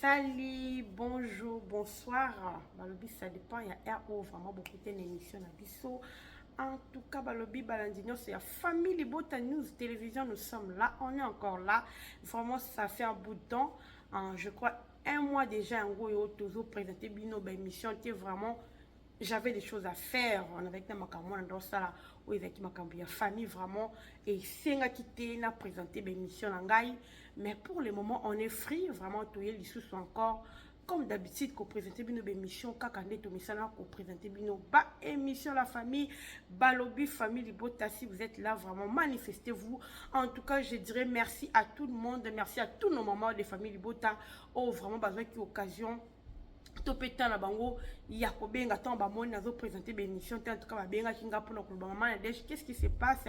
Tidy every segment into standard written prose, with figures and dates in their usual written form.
Salut, bonjour, bonsoir. Balobi, ça dépend. Il y a RO, vraiment beaucoup d'émissions à Bisso. En tout cas, Balobi, Balandino, c'est la famille Libota News Télévision. Nous sommes là, on est encore là. Vraiment, ça fait un bout de temps. Je crois un mois déjà, en gros, et toujours présenté Bino, émission. C'était vraiment j'avais des choses à faire on avait été makamona dans ça là où ils étaient makambi famille vraiment et c'est nga quitté n'a présenté l'émission langai mais pour le moment on est free vraiment tout les sous encore comme d'habitude qu'on présentait bino émission kakande to misana qu'on présentait bino ba émission la famille balobi famille libota si vous êtes là vraiment manifestez-vous en tout cas je dirais merci à tout le monde merci à tous nos mamans des familles libota oh vraiment besoin qui occasion topeta na bango ya kobenga tant bamoni nazo présenter l'émission en tout cas babenga kinga pour le maman na desh qu'est-ce qui se passe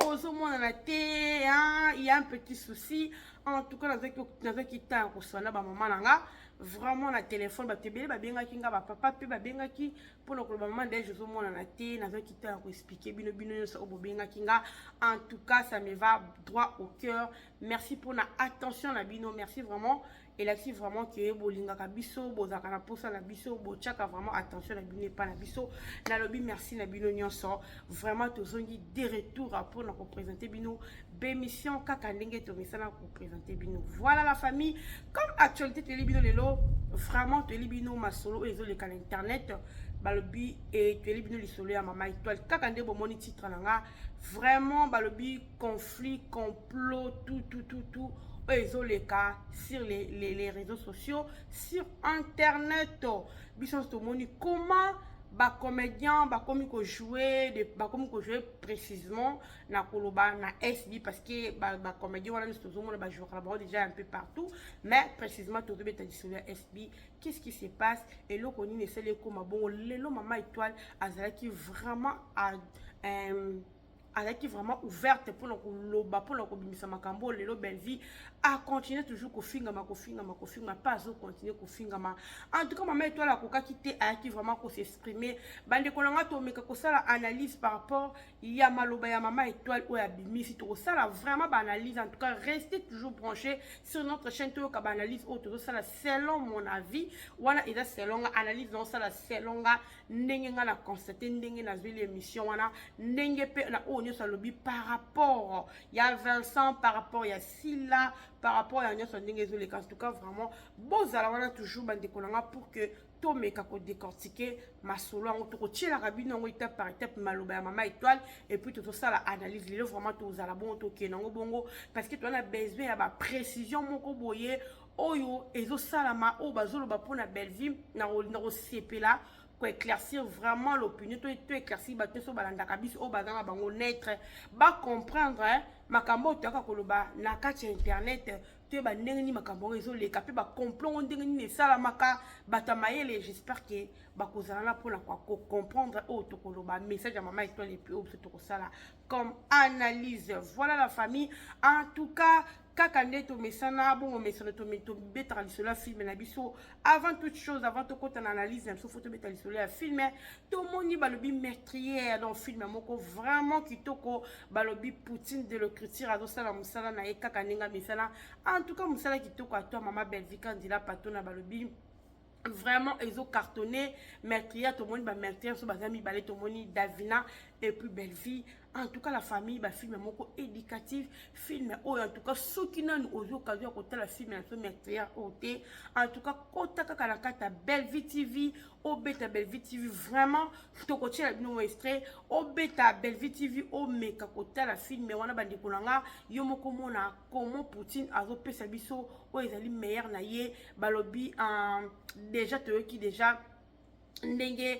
ozo mona na te hein il y a un petit souci en tout cas nazo kita ko sona ba maman nanga vraiment na téléphone ba tebele babenga kinga ba papa pe babenga ki pour le maman desh ozo mona na te nazo kita ko expliquer bino bino so bobenga kinga en tout cas ça me va droit au cœur merci pour la attention na bino merci vraiment et là si vraiment que bolinga ka biso bozaka na posa na biso bochaka vraiment attention na bino pas na biso na lobby merci na bino nyonso vraiment tozongi des retours pour nous représenter bino bémission kaka ndenge to misana pour présenter bino voilà la famille comme actualité télé bino lelo vraiment télé bino masolo ezo le canal internet balobi et télé bino lisolo ya mama étoile kaka ndé bomoni titre nanga vraiment balobi conflit complot tout ils ont les cas sur les réseaux sociaux, sur internet. Bisous tout le monde. Comment ba comédien ba comme jouer de ba comme jouer précisément na koloba na SB parce que ba comédien voilà nous toujours ba jouer là déjà un peu partout mais précisément tout bête sur SB qu'est-ce qui se passe et là on ne sait les comment bon le maman étoile azala qui vraiment a avec vraiment ouverte pour le bimisa makambo lelo belle vie à continuer toujours kofinga pas continuer kofinga en tout cas maman étoile la koka quitter a qui vraiment ko s'exprimer bande kolanga to meka ko sala analyse par rapport il y a maloba ya maman étoile ou ya bimisi to sala vraiment ba analyse en tout cas restez toujours branchés sur notre chaîne to ka analyse auto sala selon mon avis wana eza selon analyse dans sala selon ndenge nga na constater ndenge na zwi l'émission wana ndenge pe na sur le lobby par rapport il y a Vincent par rapport il y a Silla par rapport à Nyos les en tout cas vraiment bon on a toujours bande pour que tout mes kako décortiquer ma solo en tout cas la rabine on étape par étape maloba maman étoile et puis tout ça la analyse les vraiment tout à la bon tout qui nango bongo parce que tu as besoin à ma précision mon koboye oyo ezo salama o bazolo ba pour na belle vie na CP là pour éclaircir vraiment l'opinion tout éclaircir ba teso balanda kabis o bazanga bango naître ba comprendre makambo to ka koloba na kati internet tu ba ndenge ni makambo ezo le kapi ba comprendre ndenge ni sala maka batamayele j'espère que ba kozala na pour la comprendre o to koloba message à maman étoile et puis o to sala comme analyse voilà la famille en tout cas kakande to mesana bon mesana to betali cela film na biso avant toute chose avant to kota analyse na photo betali cela film to moni balobi meurtrière dans film moko vraiment kitoko balobi Poutine de l'écriture azo sala musala na ekakanenga mesana en tout cas musala kitoko à toi maman belle vie candidat patona balobi vraiment ils ont cartonné meurtrière tout le monde meurtrière so bazami balé tout le monde Davina et puis belle vie en tout cas la famille ba film moko éducatif film oh en tout cas ceux qui n'ont aux occasions côté la film un peu meurtrière ôté en tout cas kota kaka la carte belle vie TV au beta belle vie TV vraiment to côté la bino extrait au beta belle vie TV au meka côté la film mais wana bandi kolanga yo moko mona comment Poutine azo pesa biso o ezali meilleur na ye balobi en déjà te qui déjà ndenge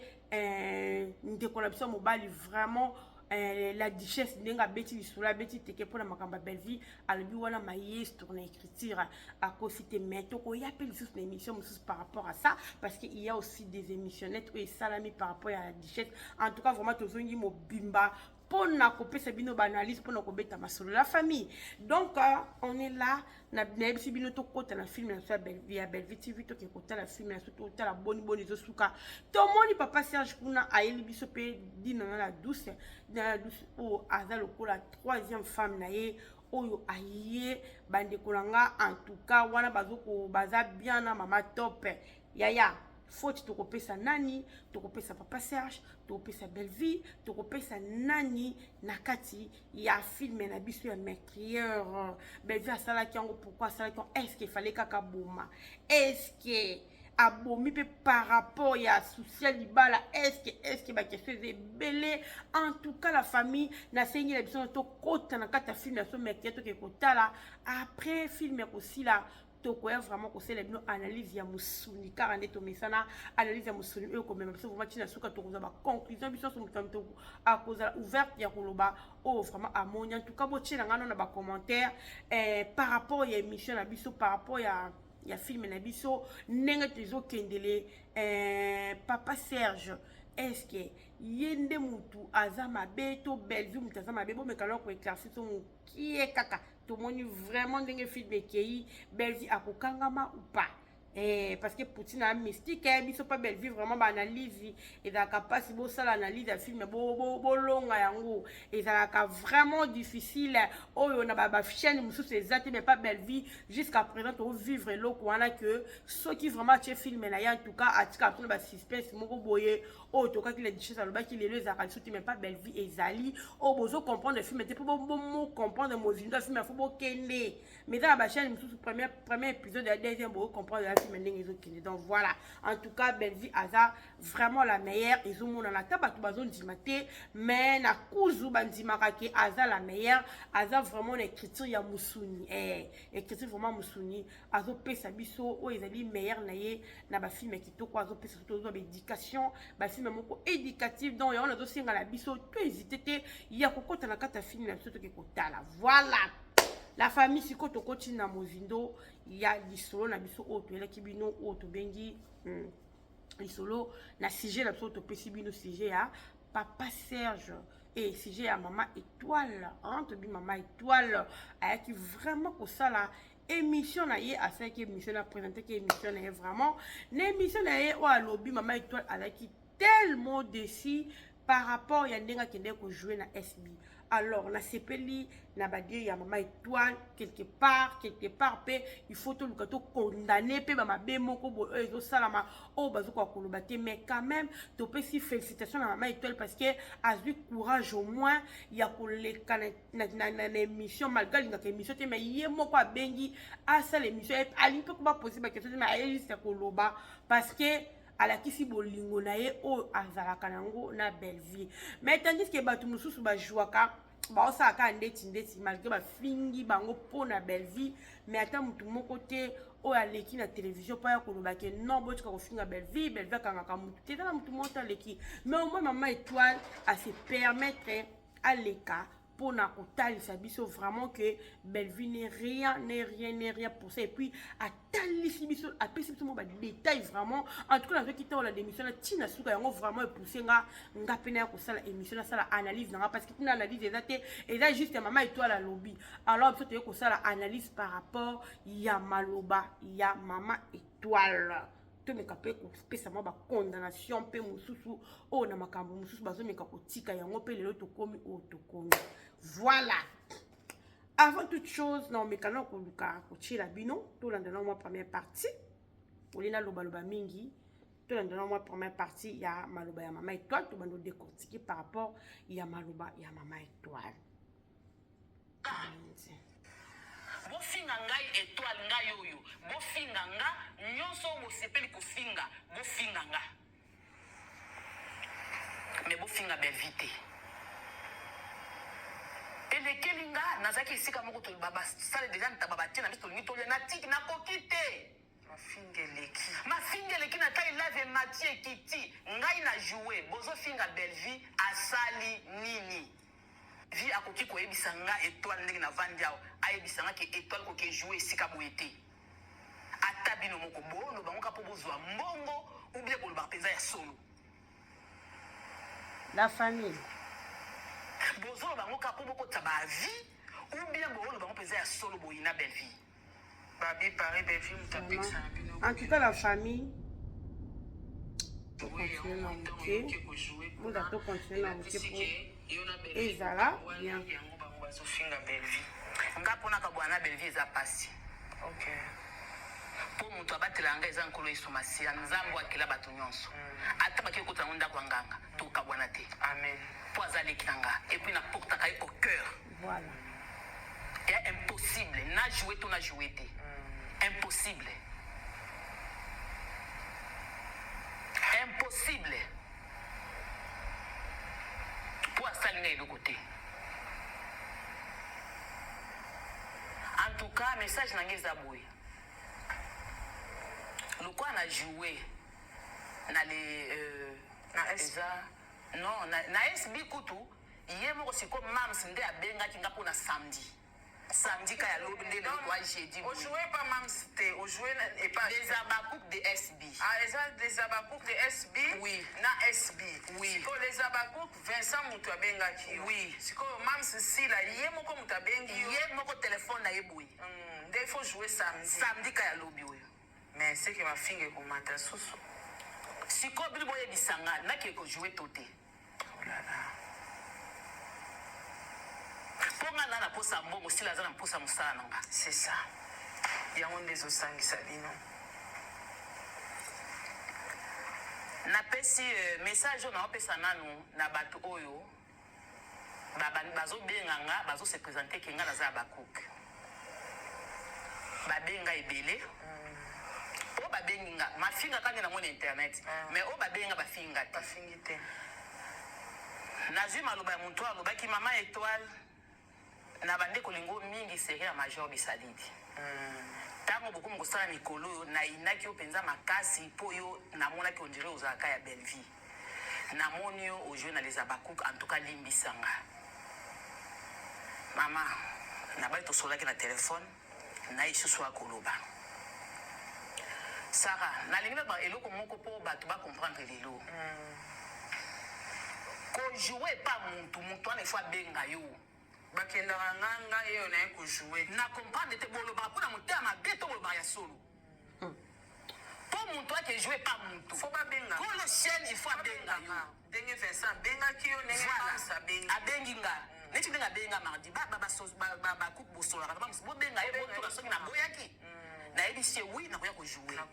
ndekola biso mobali vraiment la duchesse ndenga beti sur la beti teke pour la makamba belle vie albi wana maestro na écriture à cosité meto ko y appelle sous l'émission par rapport à ça parce qu'il y a aussi des émissionnettes et salami par rapport à la duchesse en tout cas vraiment tozongi mo bimba pour na kopesa bino banalise pour na kobeta masolo la famille donc on est là na bisi bino to kota na film na belle vie belle vie TV to ke kota la film na to la bonne zo suka to moni papa Serge kuna ayeli biso pe dina na la douce o azalo ko la troisième femme na ye oyo aye bandeko na nga en tout cas wana bazoko baza bien na mama top yaya faute tokopesa nani tokopesa papa Serge tokopesa Belle-Vie tokopesa nani na kati ya film na biso ya meurtrière Belle-Vie asalaki yango pourquoi asalaki yango est-ce qu'il fallait kaka boma est-ce que abomi pe par rapport ya social libala est-ce que ba question ebele en tout cas la famille na sengi na biso to kota na kata film ya so meurtrière to ke kotala après film aussi là tokoya vraiment kosala bino analyse ya musuni car nde tomesana analyse ya musuni oyo komema biso vraiment tina suka tokoza ba conclusion biso so mutamto akozala ouverte ya koloba oyo vraiment amoni en tout cas botiela ngano na ba commentaire par rapport ya émission na biso par rapport ya film na biso ndenge tozokendele papa Serge est-ce que yende mutu aza mabe to Belle-Vie mutu aza mabe bomekala ko éclaircir so mukie kaka tomoni vraiment ndenge film ekei Belle-Vie akokangama ou pas parce que Poutine a mystique biso pas Belle-Vie vraiment ba analyse ezalaka pasi bosala analyse ya film bolonga yango ezalaka vraiment difficile oyo na ba chaîne mosusu ezate mais pas Belle-Vie jusqu'à présent to vivre eloko wana que ceux qui vraiment tie film na ya en tout cas atika tona ba suspense moko boye oyo tokaki les choses alobaki lelo ezalaka lisuti mais pas Belle-Vie ezali oyo bozo comprendre le film te po mo comprendre mozindo ya film ya fo bokende mais dans la chaîne mosusu premier épisode ya deuxième bozo comprendre donc voilà en tout cas Belle-Vie aza vraiment la meilleure ils ont na taba to bazo ndima te mais na kuzu bandimaka ke aza la meilleure aza vraiment une écriture ya musuni écriture vraiment musuni azo pesa biso o ezali meilleure na ye na ba film kitoko azo pesa to ba éducation ba film moko éducatif donc on a zo singa la biso to hésiter te ya kokota na kata film na biso to ke kotala voilà. La famille si koto koti na mozindo ya lisolo na biso oyo toyelaki bino oyo tobengi lisolo na sujet na biso oyo topesi bino sujet ya papa Serge et sujet ya mama étoile tobi mama étoile ayaki vraiment kosala émission na ye asalaki émission na présenté ki émission na ye vraiment na émission na ye oyo alobi mama étoile azalaki tellement déçu par rapport ya ndenge akende kojouer na SB. Alors, na sepeli, na badie ya mama étoile, quelque part, il faut tout le cas condamner, pe mama bemoko bo ezo salama, oh bazo kwa kolobate, mais quand même, to pe si félicitations à mama étoile parce que a eu courage au moins, ya koleka na émission malgré l'inga émission te mais yé moko a bengi a ça l'émission et ali pe ko ba poser ba question mais ali juste koloba parce que alakisi bolingo na ye o azalaka nango na Belle-Vie mais tandis que bato mosusu bajouaka baosalaka ndeti malgré bafingi bango mpo na Belle-Vie mais ata motu moko te oyo aleki na télévision mpo ya koloba ke non botika kofinga Belle-Vie akangaka motu te eza na motu moko te aleki mais au moins mama étoile ase permettre aleka pour na kotalisa biso vraiment que Belle-Vie n'est rien pour ça et puis atalisi biso apesi biso mo ba détail vraiment en tout cas na qui la démission na tina suka yango vraiment pousser nga pena ya kosala émission na sala analyse nga parce que tina analyse ezate eza juste mama étoile à lobby alors biso toye kosala analyse par rapport ya maloba ya mama étoile tomeka pe kopesa mwa ba condamnation pe mosusu oyo na makambo mosusu bazomeka kotika yango pe lelo tokomi oyo tokomi voilà. Avant toute chose, non, mais quand on a coaché la bino, tout l'endroit moi première partie, on a loba mingi, tout l'endroit moi première partie, il y a maloba ya mama étoile, tout le monde décortiqué par rapport il y a maloba ya mama étoile. Bofinga ngai étoile ngai yoyo, bofinga nga nyonso mo sepeli kofinga, bofinga nga. Mais bofinga Belle-Vie te. Elekelinga nazaki esika moko to baba sale déjà ntababate na biso lingi to na tiki na kokite mafingeleki na kai lave Mathieu kiti ngai na jouer bozo finga Belle-Vie asali nini vi akoki ko ebisa nga étoile ndenge na vandiao ayebisa nga ke étoile ko ke jouer esika boete atabino moko bolo bango ka po bozwa mbongo ou bien bolo ba penza ya solo la famille bozolo bango ka po boko taba vie ou bien bolo bango penza ya solo boyina Belle-Vie babi paré Belle-Vie mutapekisa bino en tout cas la famille continuer na moke muda to continuer na moke po ezala bien yango bango bazofinga Belle-Vie nga mpona kabwana belvi eza pasi mpo moto abatela nga eza nkolo yesu masiya nzambe akela bato nyonso ata baki ekota yango ndako ya nganga tokabwana te mpo aza leki na nga epuis naportaka ye au cœur ya impossible na joue to na joue te impossible mpo asali nga eloko te. En tout cas, message na ngeza boy. Lokwa na jouer na les na eza non na SB kutu ye moko siko mams nde abenga kinga pona samedi ka ya lobi nde kwa jeudi. On jouait pas mams te, on jouait et pas des abakouk de SB. Ah, les abakouk de SB. Oui. Na SB. Oui. Siko les abakouk Vincent mutu abenga ki. Oui. Siko mams si la ye moko mutu abengi. Ye moko téléphone na ye boy. Il faut jouer samedi. Samedi ka ya lobi oyo. Mais c'est que ma fille est comme mata soso. Siko bilibo ye bisanga na ke ko jouer toté. Oh là là. Ponga na posa mbongo sila za na posa musala nanga. C'est ça. Il y a un des osangisa bino. Na pesi message na opesa nanu na bato oyo bazo benga nga bazo se présenter kenga na za bakouk. Babenga ebele. O babengi nga mafinga kanga na mona internet. Mais o babenga bafinga te. Bafingi te. Nazwi maloba ya muntu alobaki mama étoile na bande kolingo mingi série ya Major Bisalidi. Tango beaucoup mosala mikolo na inaki o penza makasi po yo namona ki ondire ozaka ya belle vie. Namoni yo o jouer na les abakouk en tout cas limbisanga. Mama na ba to solaki na téléphone na isusu akoloba. Sarah na lingina ba eloko moko po bato ba comprendre lelo. Ko jouer pas muntu ane fois benga yo. Bakenda nganga yo na ko jouer. Na comprendre te bolo ba pona mutama beto bolo ba ya solo. Po muntu ake jouer pas muntu. Faut pas benga. Ko le chaîne il faut benga yo. Dengue Vincent benga ki yo nenge sa benga. Abengi nga. Neti benga benga mardi ba coupe bosola ka ba mbo benga yo to ka soki na boyaki. Na ebisi oui na koya ko jouer.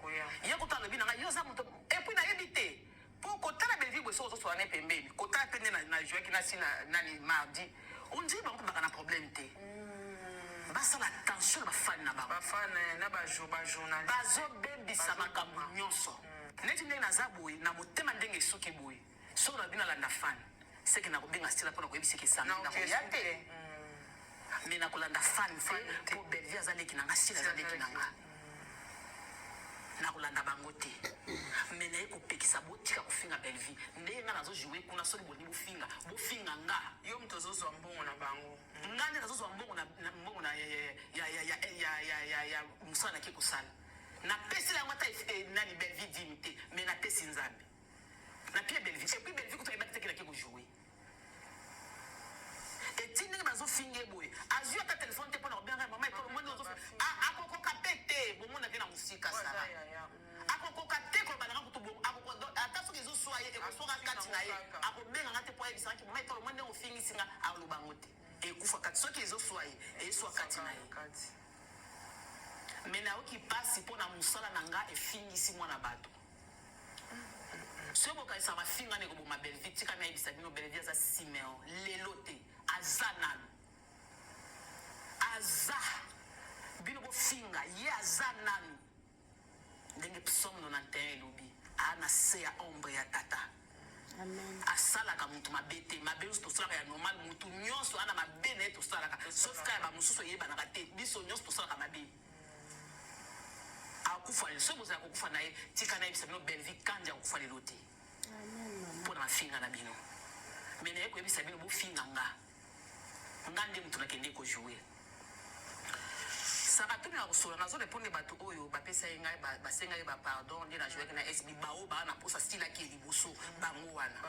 Ye ko tala bina yo za muntu et puis na ebité. Po ko tala belvi boso so na pembeni. Ko tala pende na jouer ki na sina nani mardi. On dit ba ko ba na problème te. Basa la tension ba fan na ba. Ba fan na ba journal. Bazo bebisa makambo nyonso. Neti ndenge na zaboy na motema ndenge soki boy. So na bina landa fan. C'est que na ko benga stila pona ko ebisi ki sa na ko yate. Mais na ko landa fan te po belvi azaleki na ngasila azaleki na nga. Na kolanda bango te mais na ekopekisa botika kofinga belle vie ndenge nga nazo jouer kuna soki boni bofinga nga yo mtu azozwa mbongo na bango nga nde nazozwa mbongo na mbongo na ya musala na kekosala na pesi yango ata nani belle vie dimi te mais na pesi nzambe na pie belle vie et puis belle vie kutoka ebaki teke na kekojouer eti ndenge bazofinga eboye azwi ata telefone te mpona kobenga mama ekolo mwende akokoka pe te bomona te na mosika sala akokoka te kolobananga kutu ata soki ezoswa ye ekosoka kati na ye akobenganga te po ayebisangaki mama ekolo mwende ofingisinga alobango te ekufa kati soki ezoswa ye eyeswa kati na ye me nayoki pasi mpo na mosala na nga efingisi mwana bato soki bokanisa bafinga ndeko boma belvi tika nayebisa bino belvi aza simeon lelo te aza nanu aza bino bofinga ye aza nanu ndenge psaume 91 elobi ana se ya ombre ya tata asalaka mutu mabe te mabe nyonso tosalaka ya normal mutu nyonso ana mabe na ye tosalaka sauf ka ya bamosusu eyebanaka te biso nyonso tosalaka mabe akufa soki bozala kokufa na ye tika nayebisa bino belvi kandi akokufa lelo te mpona mafinga na bino me na ye koyebisa bino bofinga nga nde mutu nakende kojoue saka tuni na kosola nazoreponde bato oyo bapesa ye ngai basenga ye bapardon nde na joueki na sb bao baa na posa stilaki ye liboso bango wana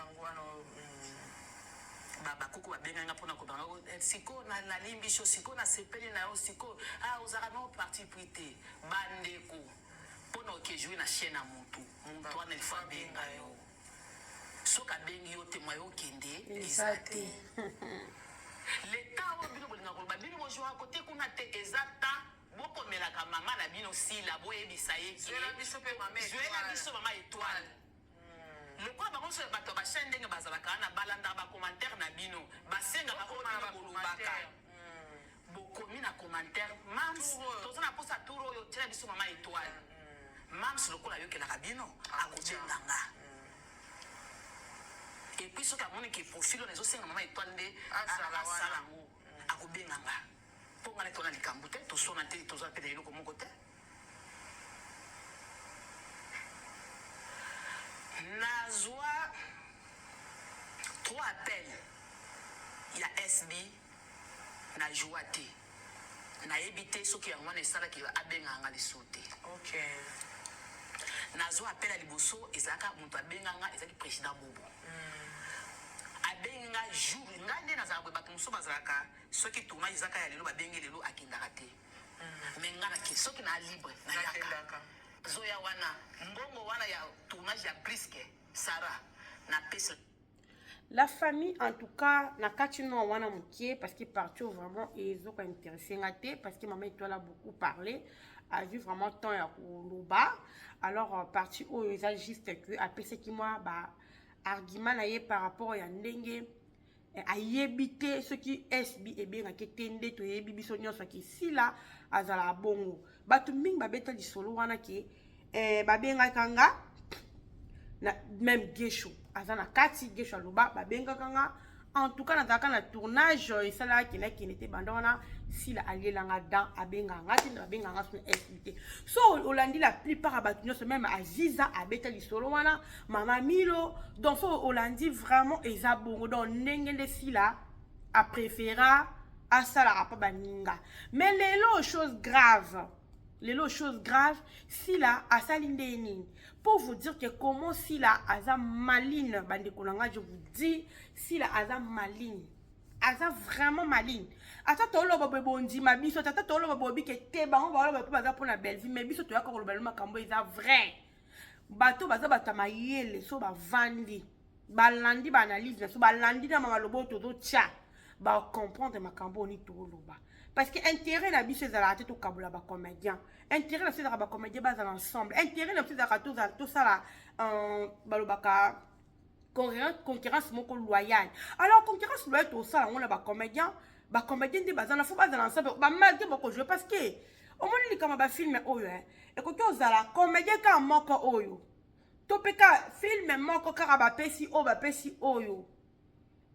bakoko babenga nga mpona kobanga siko nalimbi sho siko nasepeli na yo siko ozalaka no parti pui te bandeko mpona okejoue na chaîne ya mutu wana elfo abenga yo soki abengi yo te mwa yo okende eza te l'état oyo bino bolinga koloba bino bozwaka kote kuna te eza ta bokomelaka mama na bino sila boyebisa ye zwela biso mpe mama zwela biso mama étoile lokola bango so bato bashaine ndenge bazalaka na balandaka bacommentaire na bino basengaka oyo bino bolobaka bokomi na commentaire mams toza na posa tour oyo tiela biso mama étoile mams lokola ayokelaka bino akobenganga epuis soki amoni ke profil oyo ezosenga mama étoile nde asala yango akobenganga mpo ngana tona likambo te tosona te tozala mpe na eloko moko te nazwa 3 appels ya SB na joie te nayebi te soki yango wana esalaki abenganga liso te nazwa appel ya liboso ezalaka moto abenganga ezalaki président bobo abenga jour ngai nde nazala boye bato mosusu bazalaka soki tournage ezaka ya lelo babenge lelo akendaka te me nga nake soki na libre nayaka zoya wana mbongo wana ya tournage ya briske sara na pesa la famille en tout cas na kati no wana mokie parce que partout vraiment ezoka intéressé nga te parce que maman Étoile a beaucoup parlé a vu vraiment temps ya koloba alors partie oyo eza juste que apesaki moi ba argument na ye par rapport ya ndenge ayebi te soki SB ebengaki te nde toyebi biso nyonso aki sila azala bongo bato mingi babeta lisolo wana ke babengaka nga na même Gesho aza na kati Gesho aloba babengaka nga en tout cas nazalaka na tournage esalaki nakende te banda wana sila alielanga dan abenganga te nde babenganga so SB te so olandi la plupart ya bato nyonso même Aziza abeta lisolo wana mama Milo donc so olandi vraiment eza bongo donc ndenge nde sila apréféra asalaka pa baninga mais lelo chose grave sila asali nde nini pour vous dire que comment sila aza maline bandeko nanga je vous dis sila aza maline aza vraiment maline ata toloba bobondi mabiso ata toloba bobi ke te bango baloba pe baza pona belle vie mais biso to yaka koloba makambo eza vrai bato baza batama yele so bavandi balandi ba analyse so balandi na malobo to tia ba comprendre makambo ni toloba parce que intérêt na biso ezala te to kabula ba comédien intérêt na sezaka ba comédien baza ensemble intérêt na sezaka to sala balobaka concurrence moko loyale alors concurrence loyale to sala ngona ba comédien de bazana faut bazana ensemble ba malgré beaucoup jouer parce que au moins li kama ba film oyo et ko to zala comédien ka moko oyo to peka film moko kaka ba pesi oyo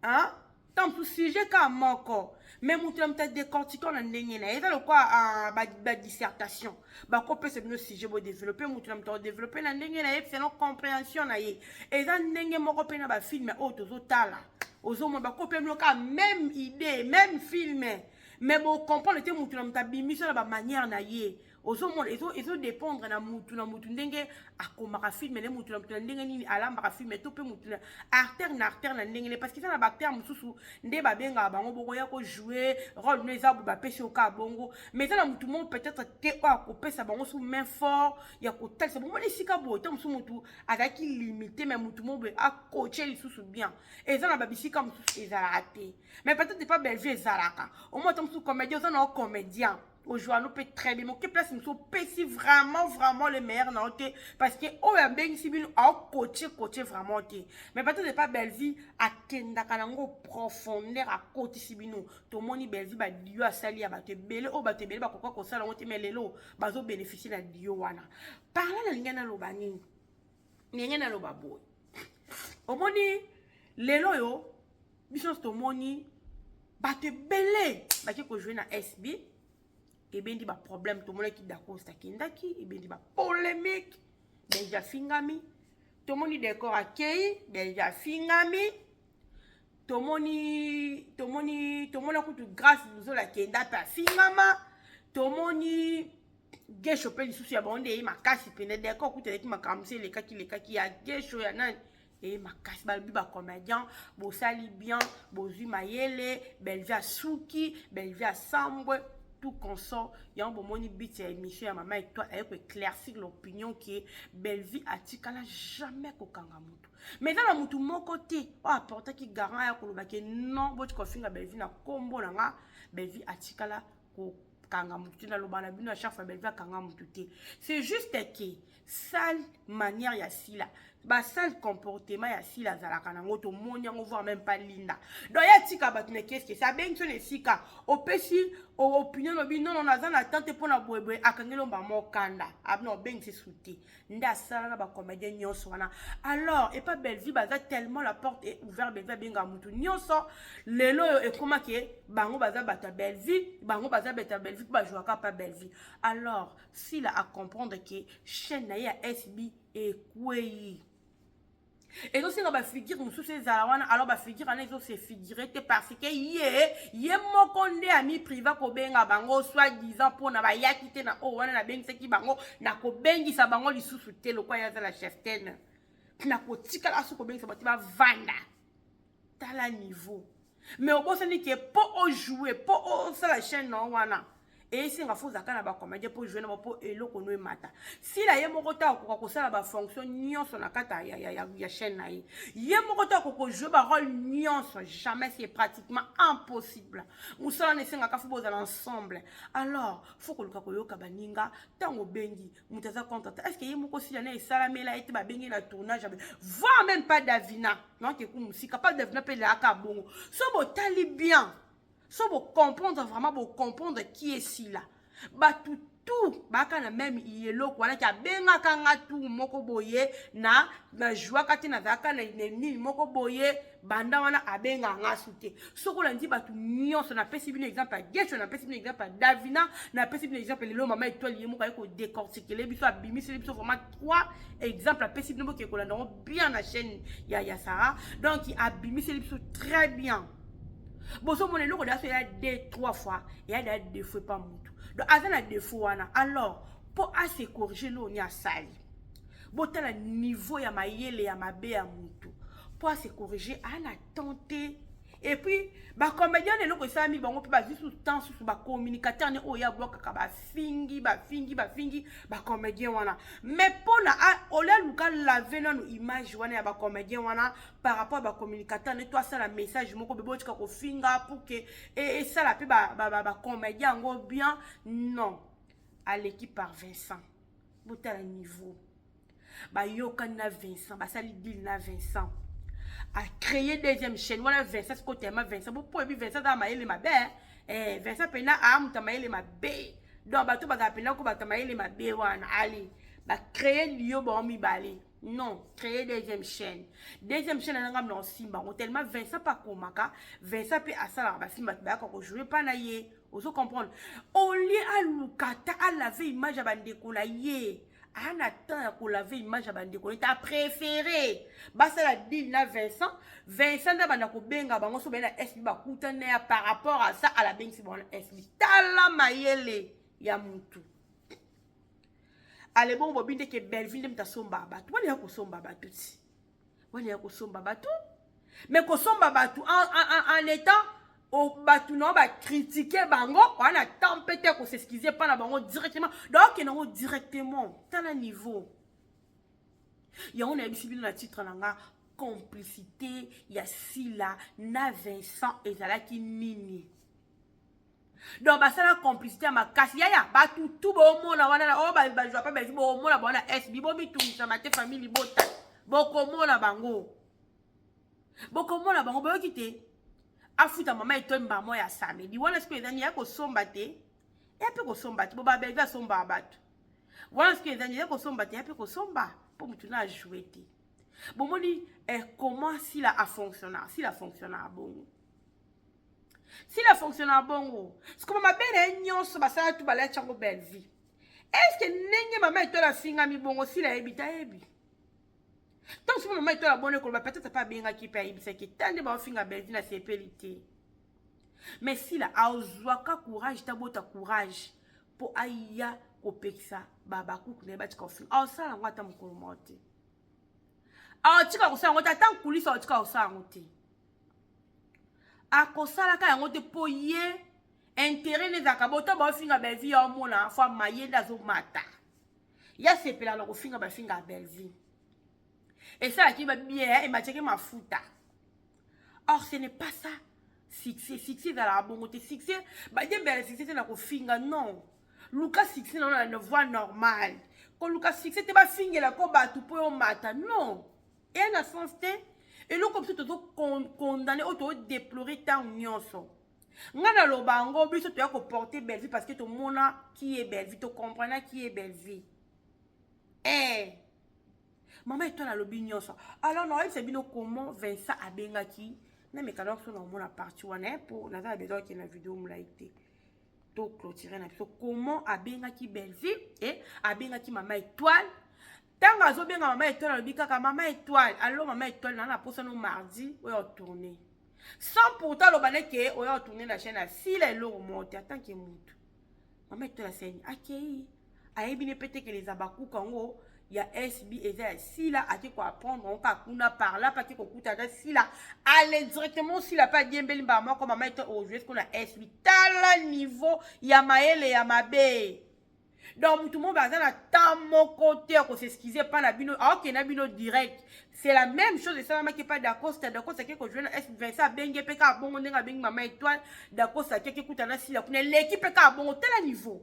hein tant pour sujet ka moko mais mutu mta décortiquer na ndenge na eza lokwa ba dissertation ba kopé c'est no sujet bo développer mutu mta développer na ndenge na c'est non compréhension na ye eza ndenge moko pe na ba film o tozo tala ozo mo ba kopé ka même idée même film mais bon comprendre te mutu mta bimiso na ba manière na ye ozo mo ezo dépendre na mutu ndenge akomaka film le mutu mta ndenge nini alamba film to pe mutu artère na ndenge parce que ça na bactère mususu nde ba benga bango boko ya ko jouer rôle no eza ba pesi o ka bongo mais ça na mutu mo peut-être te o ko pesa bango sous main fort ya ko talisa bongo les sika bo to mutu azaki limité mais mutu mo a coacher lisusu bien et ça na ba bisika mususu ezala raté mais peut-être pas belle vie ezalaka au moins mutu comédien ça na comédien aujourd'hui nous peut très bien que place nous pesi vraiment le meilleur dans le parce que oh ya ben si bien à coacher vraiment mais peut-être pas belle vie à kenda kanango profondeur à côté si bien to moni belle vie ba dio asali ya ba te bele o ba te bele ba kokwa ko sala ngote mais lelo bazo bénéficier la dio wana parla na ngena lo bani ngena lo baboy o moni lelo yo biso to moni ba te bele ba ki ko jouer na SB et bien dit ba problème tout le monde qui d'accord ça kindaki et bien dit ba polémique déjà fingami tout le monde d'accord accueil déjà fingami tout le monde a coûté grâce nous la kenda pa fingama tout le monde gesho pe lisusu ya bonde e makasi pene d'accord coûté ki makamse les kaki ya gesho ya nan et makasi ba ba comédien bo sali bien bo zu mayele belvia suki belvia sambwe tout consort ya bomoni bit ya émission ya Mama Étoile avec éclaircir l'opinion qui est Belle-Vie atikala jamais kokanga mutu mais dans la mutu moko te o apporta ki garant ya koloba ke non boti kofinga Belle-Vie na kombo nanga Belle-Vie atikala ko kanga mutu na lobana bino à chaque fois Belle-Vie kanga mutu te c'est juste que sale manière ya sila ba sale comportement ya sila zalaka nango to moni yango voir même pas linda donc ya tika batune qu'est-ce que ça ben so ne sika opesi opinion lobi non on a dans attente pour na boyeboy akangelo mba mokanda abno ben se souté nda sala na ba comédien nyonso wana alors et pas Belle-Vie baza tellement la porte est ouverte Belle-Vie benga mutu nyonso lelo yo e koma ke bango baza bata Belle-Vie bango baza bata Belle-Vie ba jouaka pas Belle-Vie alors s'il a à comprendre que chaîne na ya SB et kwei et donc si on va figurer nous ces zalawana alors ba figurer en exo c'est figurer parce que yé mokonde ami privé ko benga bango soit disant pour na ba yakite na o wana na bengi seki bango na ko bengi sa bango lisusu te lo kwa ya za la chef ten na ko tika la su ko bengi sa ba vanda tala niveau mais au bout c'est que pour jouer pour ça la chaîne non wana et si on fait ça ba comédien pour jouer na pour eloko no mata si la ye moko ta ko sala ba fonction nyonso na kata ya chaîne na ye moko ta ko jouer ba rôle nyonso jamais c'est pratiquement impossible musala ne senga ka fo boza ensemble alors faut que le koyoka baninga tango bengi mutaza contact est-ce que ye moko si na esala mela ete ba bengi na tournage voir même pas Davina non que musika pas Davina pe la ka bongo so bo tali bien so vous comprendre vraiment vous comprendre qui est si là ba tout baka na même yelo kwana ka benga kanga tout moko boye na joie kati na zaka na ni moko boye banda wana abenga nga soute soko la ndi batu nyonso na pesi bino exemple Gecho na pesi bino exemple Davina na pesi bino exemple le Mama Étoile yemo ka ko décortiquer les biso abimi c'est biso vraiment trois exemples à pesi bino ke ko la bien na chaîne ya Sarah donc abimi c'est biso très bien. Bon, so mon élève, il a 2-3 fois, et il a 2 fois pas mutu. Donc, il a 2 fois, alors, pour se corriger, là, on y a sali. Bon, t'as le niveau, il y a ma yele, il y a ma bé à mutu. Pour se corriger, on a tenté. Et puis, bah, comédien, les gens qui mis, on peut pas juste tout le temps sur ba communicateur, ne oya bloc ba fingi, ba comédien wana. Mais pour la, on a luka laver nos images wana ba comédien wana par rapport à ba communicateur, ne toi ça la message, mon ko bebo tika ko finga pour que et ça la pe ba comédien ngo bien non. À l'équipe par Vincent. Bota le niveau. Ba yoka na Vincent, ba sali deal na Vincent. À créer deuxième chaîne voilà Vincent ce côté ma Vincent pour Vincent dans ma ma bé Vincent pena am ta ma bé donc ba to ba pena ko ba ta ma bé wana ali ba créer lio ba mi balé non créer deuxième chaîne na ngam no simba tellement Vincent pas komaka Vincent pe asala ba simba ba ko jouer pas na ye oso comprendre au lieu à lukata à laver image ba ndeko la ye on attend pour laver image à bande ko ta préféré basa la dit na Vincent da banda ko benga bango so bena SB ba kutana par rapport à ça à la bengi bon SB tala mayele ya mutu ale bon bobinde ke Belle-Vie mta somba batu wali ya ko somba batu ti wali ya ko somba batu mais ko somba batu en étant au batu non ba critiquer bango on a tempêté ko s'excuser pas na bango directement donc non directement dans le niveau ya on a bisibi na titre nanga complicité ya sila na Vincent ezalaki nini donc ba sala complicité ma kasi ya batu tout bo mona wana o ba joie pas ba bo mona bona SB bo bitu sa mate famille bota boko mona bango bo kité afuta Mama Étoile mba moya samedi wana siku ezani ya ko somba te ya pe ko somba te bo ba bega somba abatu wana siku ezani ya ko somba te ya pe ko somba pour mutu na jouer te bon moni comment si la a fonctionné si la fonctionne bon si la fonctionne bon ce que ma belle nyonso ba sala tu ba la chango Belle-Vie est-ce que nenge Mama Étoile singa mi bongo si la ebita ebi tant que Mama Étoile bonne ko ba peut-être pas bien qui paye c'est que tande ba finga Belle-Vie na sepelité mais si la auzwaka courage tabota courage pour aya kopekisa baba kuku ne ba tika ofin au sala ngata mukolo mote au tika ko sala ngota tant kulisa au tika ko sala ngote akosala ka yango te po ye intérêt les akaboto ba finga belvi ya mona fa mayenda zo mata ya sepela la ko finga ba finga belvi et ça qui va bien et m'a checké ma futa. Or ce n'est pas ça succès dans la bonne côté succès ba bien belle succès na ko finga non Lucas succès non na voie normale quand Lucas succès te ba finga la ko ba tu po mata non et en sens te et là comme ça tu condamné ou tu déplorer ta nyonso ngana lo bango biso tu as ko porter belle vie parce que tout monde qui est belle vie tu comprends qui est belle vie maman et toi la lobi nyonso alors non c'est bino comment Vincent abengaki na me kana so na mona partie wana pour na za besoin que na vidéo mula été to clôturer na so comment abengaki belle vie et abengaki maman étoile tanga zo benga maman étoile lobi kaka maman étoile alors maman étoile na posa no mardi oyo tourner sans pourtant le balai que oyo tourner la chaîne si la lo monte attends que monte maman étoile saigne akei ayebi ne pété que les abaku kango il y a SB et si là a quoi apprendre on ka kuna par là parce que kuta si là aller directement si là pas bien belle maman comme maman étoile au juste qu'on a SB tala niveau ya maele ya mabe. Donc tout le monde va dans mon côté qu'on s'excuser pas na bino ok na bino direct c'est la même chose et ça m'a qui pas d'accord c'est quelque chose est Vincent bengue peka bongo ndenga bengue maman étoile d'accord ça quelque écoute na si la l'équipe peka bongo tel niveau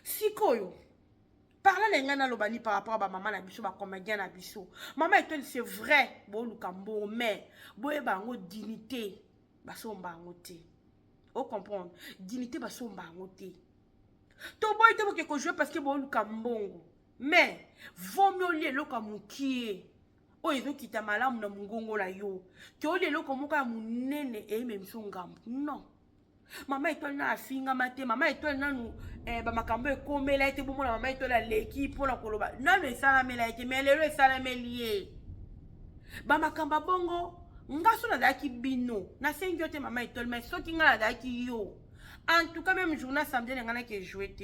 sikoyo parler les ngana lobani par rapport à maman na biso ba comédien na biso maman étoile c'est vrai bon lukambo mais boye bango dignité ba somba ngoté o comprendre dignité ba somba ngoté. To boy te boke ko jouer parce que bon luka mbongo mais vaut mieux lier loka mukie o ezo kita malamu na mungongo la yo to lier loka muka munene e même son ngambo non maman étoile na afinga mate maman étoile nanu ba makambo e komela ete bomo na maman étoile l'équipe pour la koloba non le salamela ete mais le salamelier ba makamba bongo ngaso na daki bino na sengi te maman étoile mais soki nga na daki yo. En tout cas, même journal samedi, il y a qui joué.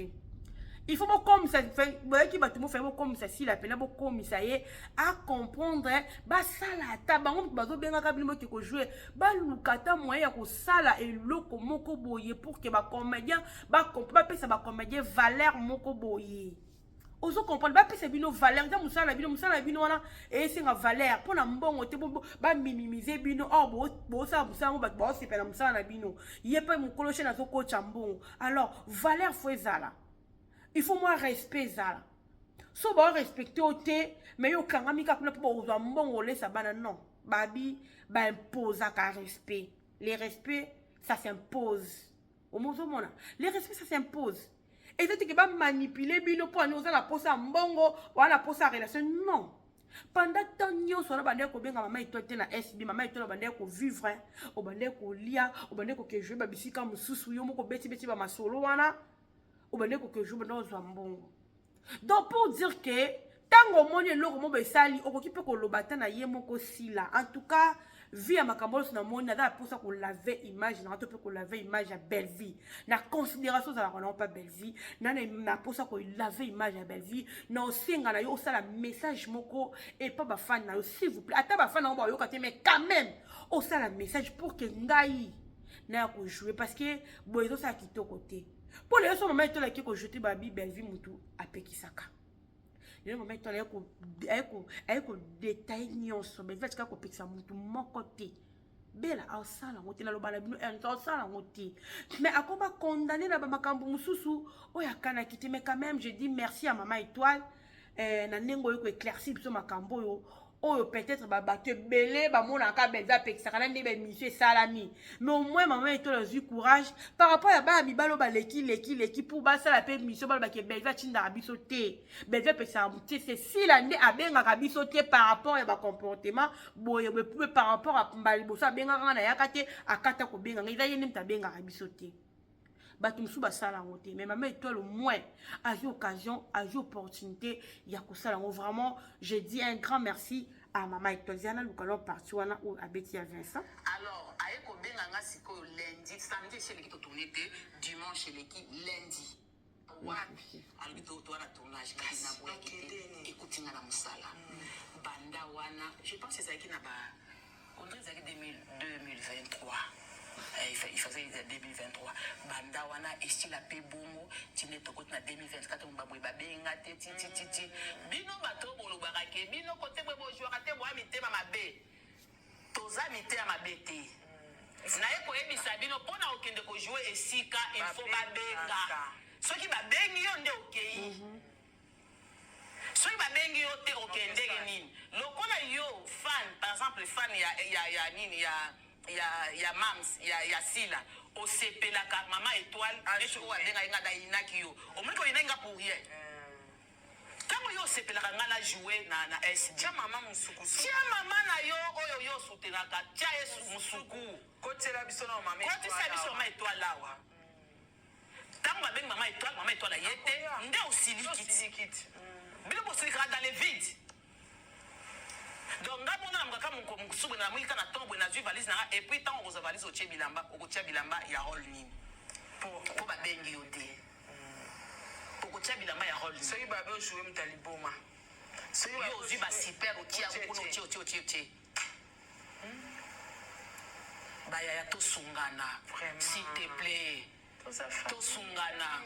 Il faut comme ça, comme ça, si la peine, comme ça y est, à comprendre, bah ça la table, bah bien capable qui jouer, bah lukata moyen ko sala et loko moko boye pour que bah comédien, bah comprendre ça bah comédien valeur moko boye. Ozo comprendre ba pesa bino valeur da musala bino wana et c'est nga valeur pour na mbongo te ba minimiser bino oh bo ça musala ba bo c'est pela musala na bino yepa mukoloche na zo ko chambon alors valeur faut ezala il faut moi respect zala so ba respecter oté mais yo kangami ka kuna po ozo mbongo lesa bana non babi ba impose ka respect les respects ça s'impose au mozo mona les respects ça s'impose. Et c'est que va manipuler bino pour nous la poste à mbongo ou la poste à relation non pendant tant nyo so na bande ko benga maman itote na SB maman itote bande ko vivre o bande ko lia o bande ko ke jouer ba bisika mususu yo moko beti ba masolo wana o bande ko ke jouer dans mbongo donc pour dire que tango moni loko mo be sali o ko ki pe ko lobata na ye moko sila en tout cas vie à Macambolo na moni na pour ça qu'on laver image na to pe ko laver image à belle vie na considération ça la pas belle vie na pour ça qu'on laver image à belle vie na osenga na yo ça la message moko et pas ba fan na yo s'il vous plaît ata ba fan na ba yo katé mais quand même o ça la message pour que ngai na ko jouer parce que boyezo ça qui to côté pour les autres moments to la qui ko jeter ba bi belle vie mutu apekisaka. Le moment où elle a détaillé nyonso mais fait que kopekisa mutu mon côté bela au sala ngote na lobala bino en sala ngote mais akoba condamner na ba makambo mususu oya kana kiti mais quand même je dis merci à maman étoile na nengo yo ko éclaircir biso makambo yo oyo peut-être ba batte belé ba mona ka benza pekisa kana ndebe monsieur salami mais au moins maman étoile a eu courage par rapport à ba mibalo ba leki pour ba sala pe mission ba ke benza tinda biso te benza pekisa muté c'est si la ndé abenga ka biso te par rapport à ba comportement boye par rapport à mbali bosa benga na yakate akata ko benga ngai zaye nimta benga ka biso te batumsu basala ngote mais maman étoile au moins a eu occasion a eu opportunité ya ko sala vraiment je dis un grand merci à maman étoile zana lukalo parti wana ou abeti ya Vincent alors aye ko benga nga siko lundi samedi chez l'équipe tourner dimanche chez l'équipe lundi wapi alito to na tournage na boye écoute nga na musala banda wana je pense c'est ça qui na ba on dirait 2023 il faisait 2023 banda wana estila pe bongo tine tokoti na 2024 mbabwe babenga te titi bino bato bolobaka ke bino kote bwe bojwaka te bwa mitema mabe toza mitema mabe te naye koyebisa bino mpona okende kojue esika il faut babenga soki babengi yo nde okei soki babengi yo te okendeke nini lokola yo fan par exemple fan ya nini ya mams ya sila osepelaka mama étoile esi oyo abenga yenga dayinaki yo omoni koyina nga pour rien ntango yo osepelaka nga na joue na sd tia mama na yo oyo yo osutenaka tia ye mosuku kotisa biso na mama étoile awa ntango babengi mama étoile aye te nde osilikiti bino bosilikaka dans le vide donc nga mona na mokaka mosuku na moyika na ntongo boye nazwi valise nanga epuis ntango okozwa valise okotia bilamba ya role nini mpo babengi yo te okotia bilamba ya role soki babe ojoue mutaliboma yo ozwi basiper otia kuna otie bayaya tosungana s'il te plaît tosungana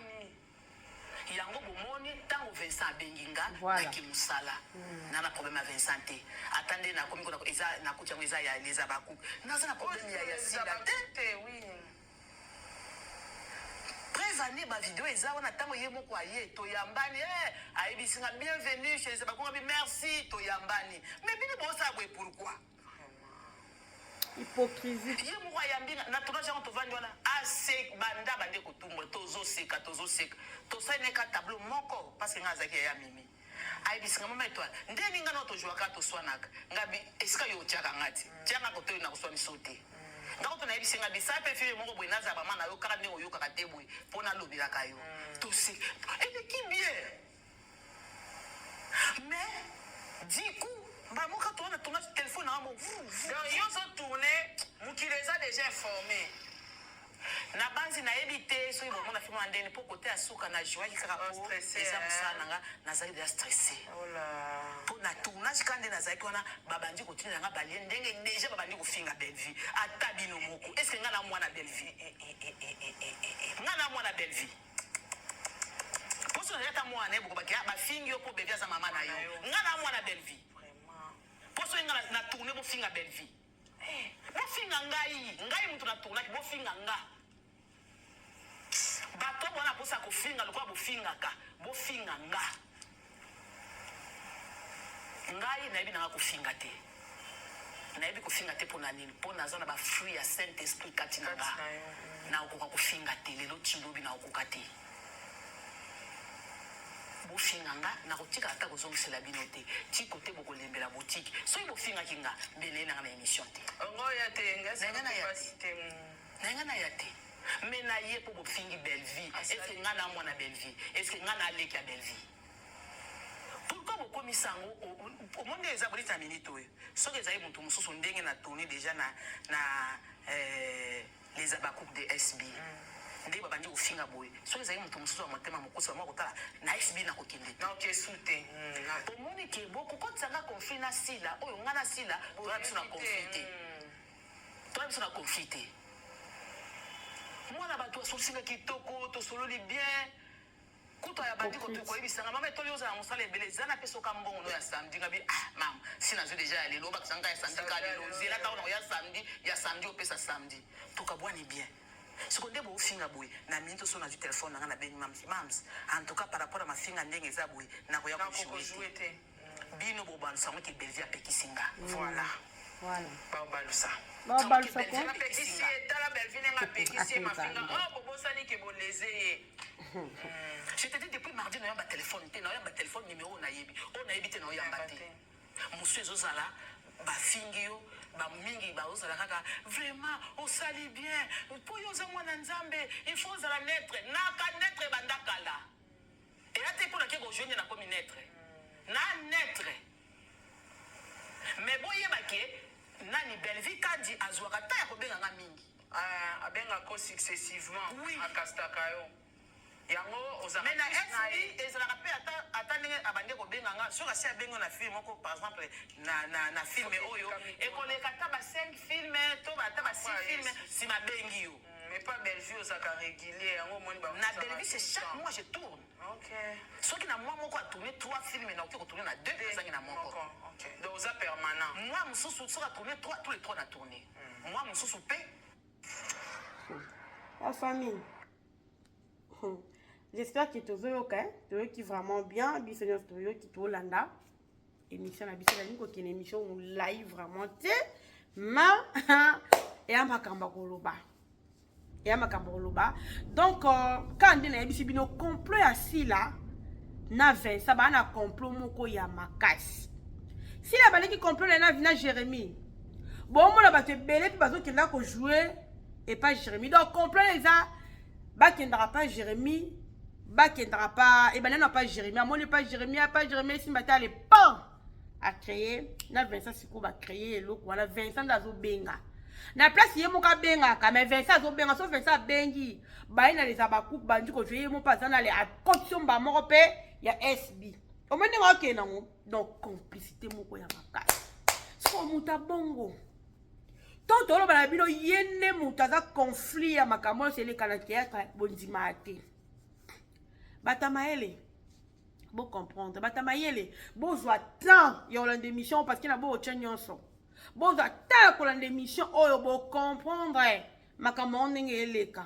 yango bomoni ntango Vincent abengi nga naki mosala na problème ya Vincent te ata nde nakomi nakuti yango eza ya leza baku naza na problème ya sila te prévane bavideo eza wana ntango ye moko aye toyambani ayebisinga bienvenue chez leza baku abi merci toyambani mais bino bosala boye pourquoi hypocrisie ye moko ayambi na tournage yango tovandi wana ase banda bande kotumbola tozoseka tosalineka tableau moko parce que nga azalaki yaya mimi ayebisinga mama étoile ndeni nga na tojwaka toswanaka ngabi esika yo otiaka nga ti tianga kotoyo na koswa miso te nga koto nayebisinga bisa mpe fille moko boye nazala bama na yo kaka ndenge oyokaka te boye mpo nalobelaka yo toseka eleki bien mais du coup bamoka towana tourna téléphone na mo donc yo so tourner mokili eza déjà informé na banzi nayebi te soki bomona filme ya ndeni mpo kote ya suka na joaki kaka po eza mosala nanga nazalaki deja stressé mpo na tournage ka nde nazalaki wana babandi kotinela nga balie ndenge deja babandi kofinga belvie ata bino moko estce nga na mwana belvie poso nazali ata mwana ebokobaki bafingi yo mpo belvie aza mama na yo nga na mwana belvie poso nga na tourne bofinga belvie bofinga ngai mutu na tournaki bofinga nga bato bona posa kofinga lokola bofingaka bofinga nga ngai nayebi nanga kofinga te nayebi kofinga te mpo na nini mpo naza na bafruit ya saint esprit kati na nga nakokoka kofinga te lelo tilobi nakokoka te bofinga nga nakotika ata kozongisela bino te tiko te bokolembela botiki soki bofingaki nga mbele nanga na émission te nanga na ya te me na ye mpo bofingi belvie eske nga na mwana belvie eske nga na aleki ya belvie pourkui bokomisa yango omoni eza bolita minute oyo soki ezali moto mosusu ndenge na tourne déjà na les abacoupe de sb nde babandi kofinga boye soki ezali moto mosusu ya motema mokosi bama kotala na sb na kokende naokesu te omoni ke bokokotisanga conflit na sila oyo nga na sila toya biso na conflit te mwana bato asolosinga kitoko tosololi bien kutu ya bandi koyebisanga mama etoli ozala mosala ebele eza na mpe soka mbongo no ya samedi ngabi mama si nazwi deja ya lelo obakisanga ya samedi ka lelo nzela ntango na ya samedi opesa samedi tokabwani bien siko nde bofinga boye na minute so nazwi telefone nanga na beni mams en tout cas par rapport à mafinga ndenge eza boye nakoya kojouer te bino bobalusango ke belvie apekisinga voilà baobalusa apekisi etala belvie nenge apekisi ye mafinga bobosani ke boleze ye je te dis depuis mardi nayoyamba telefone te nayoyamba telefone numéro oyo nayebi te nayoyamba te mosu ezozala bafingi yo bamingi baozala kaka vraiment osali bien mpo yo oza mwana nzambe il faut ozala netre naka netre bandakala eya te mpo nake kojoigne nakomi netre na netre mais boyebake nani belvie kandi azwaka ta ya kobenganga mingi abengako successivement akastaka yo yango mais na SB ezalaka mpe ata ndenge abandi kobenganga soki asi abengo na film moko par exemple na filme oyo ekoleka ata ba 5 filme to ata ba 6 filme nsima abengi yo. Mais pas Bellevue osaka régulier yango moni ba na Bellevue c'est chaque mois je tourne. OK. Soki na mois moko a tourné 3 films na oki ko tourner na 2 ezangi na moko. OK. Donc oza permanent. Moi mosusu soki a tourné 3 tous les 3 na tourné. Moi mosusu pe la famille. J'espère que tu es OK, tu es qui vraiment bien, biso tu qui to landa. Émission na biso la ligne ko une émission live vraiment té ma et amakamba koloba. Et amakamba koloba. Donc quand on a bisi bino complot assis là na 20 ça ba na complot moko ya makasi. Si la balé qui complot na vina Jérémie. Bon mo la ba te belé puis bazo kenda ko jouer et pas Jérémie. Donc complot les a ba kendra pas Jérémie. Ba kendra pas et ben non pas Jérémie. Amone pas Jérémie, pas Jérémie si mata les pan a créé na Vincent Siko ba créer eloko wana Vincent dazo benga. Na place ye mo ka benga ka mais Vincent zo benga so Vincent bengi. Ba ina les abakou bandi ko jouer mo pas na les a caution ba mo pe ya SB. O mene wa ke nango donc complicité moko ya makasi. So muta bongo. Toto lo bana bino yene muta za conflit ya makambo c'est le caractère bondima te. Batamaele, bon comprendre. Batamaele, bon joie tant y a une émission parce qu'il y a beau nyonso. Bon joie tant qu'on a une émission oh bon comprendre makambo ndenge eleka.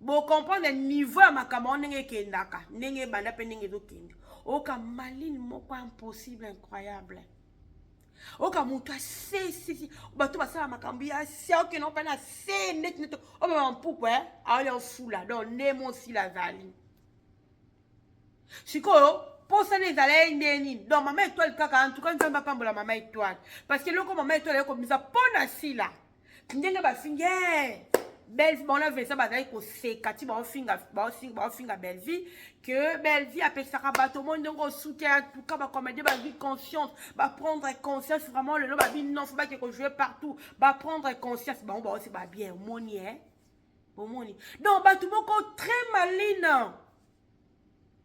Bon comprendre le niveau ya makambo ndenge kendaka, ndenge banda pe ndenge zo kende. Oka maline moko impossible incroyable. Oka mutu si bato basala makambo ya sia oke no pana se net o ba mpupu ali en fula donc nemo si la zali sikoyo posa les allez ndeni donc mama étoile kaka en tout cas nzamba pambola mama étoile parce que loko mama étoile ko misa pona sila ndenge ba finge belle bon la vesa ba ko seka ti ba finga belle vie que belle vie appelle ça bateau monde ngo soutien en tout cas ba comédie ba vie conscience ba prendre conscience vraiment le ba non faut pas que jouer partout ba prendre conscience bon ba c'est pas bien moni bon moni donc ba tout moko très malin